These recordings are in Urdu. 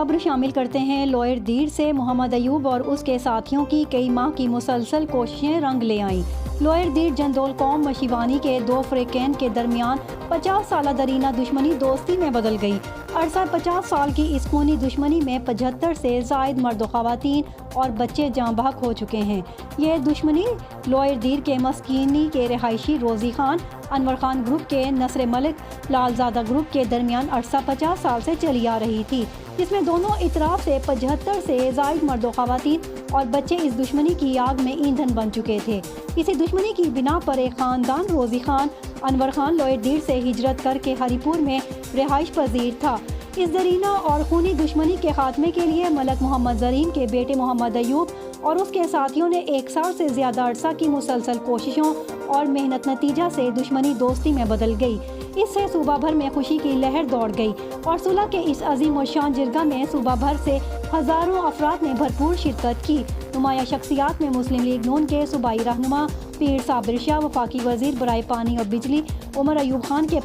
خبر شامل کرتے ہیں لوئر دیر سے محمد ایوب اور اس کے ساتھیوں کی کئی ماہ کی مسلسل کوششیں رنگ لے آئیں۔ لوئر دیر جندول قوم مشیوانی کے دو فریقین کے درمیان 50 سالہ درینہ دشمنی دوستی میں بدل گئی۔ عرصہ 50 سال کی اس خونی دشمنی میں 75 سے زائد مرد و خواتین اور بچے جاں بحق ہو چکے ہیں۔ یہ دشمنی لوئر دیر کے مسکینی کے رہائشی روزی خان، انور خان گروپ کے نصر ملک، لال زادہ گروپ کے درمیان عرصہ 50 سال سے چلی آ رہی تھی، جس میں دونوں اطراف سے 75 سے زائد مرد و خواتین اور بچے اس دشمنی کی آگ میں ایندھن بن چکے تھے۔ اسی دشمنی کی بنا پر ایک خاندان روزی خان انور خان لوئر دیر سے ہجرت کر کے ہری پور میں رہائش پذیر تھا۔ اس درینہ اور خونی دشمنی کے خاتمے کے لیے ملک محمد زرین کے بیٹے محمد ایوب اور اس کے ساتھیوں نے 1 سال سے زیادہ عرصہ کی مسلسل کوششوں اور محنت نتیجہ سے دشمنی دوستی میں بدل گئی۔ اس سے صوبہ بھر میں خوشی کی لہر دوڑ گئی اور صلح کے اس عظیم الشان جرگہ میں صوبہ بھر سے ہزاروں افراد نے بھرپور شرکت کی۔ نمایاں شخصیات میں مسلم لیگ نون کے صوبائی رہنما پیر صابر شاہ، وفاقی وزیر برائے پانی اور بجلی عمر ایوب خان کے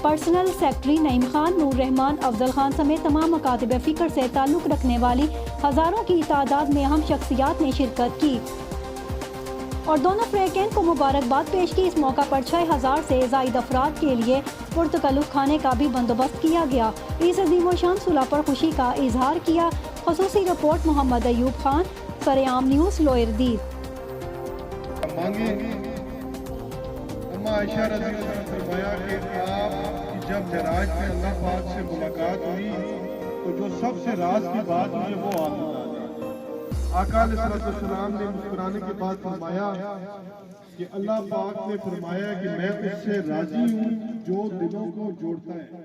پرسنل سیکرٹری نعیم خان، نور رحمان، افضل خان سمیت تمام مکاتب فکر سے تعلق رکھنے والی ہزاروں کی تعداد میں اہم شخصیات نے شرکت کی اور دونوں فریقین کو مبارکباد پیش کی۔ اس موقع پر 6000 سے زائد افراد کے لیے پرتکلف کھانے کا بھی بندوبست کیا گیا۔ اس عظیم الشان صلح پر خوشی کا اظہار کیا۔ خصوصی رپورٹ محمد ایوب خان، سرعام نیوز، لوئر دیر۔ عائشہ رضی اللہ عنہ نے فرمایا کہ آپ کی جب معراج میں اللہ پاک سے ملاقات ہوئی تو جو سب سے راز کی بات ہوئی وہ آپ بتا دیں۔ آقا علیہ السلام نے مسکرانے کے بعد فرمایا کہ اللہ پاک نے فرمایا کہ میں اس سے راضی ہوں جو دلوں کو جوڑتا ہے۔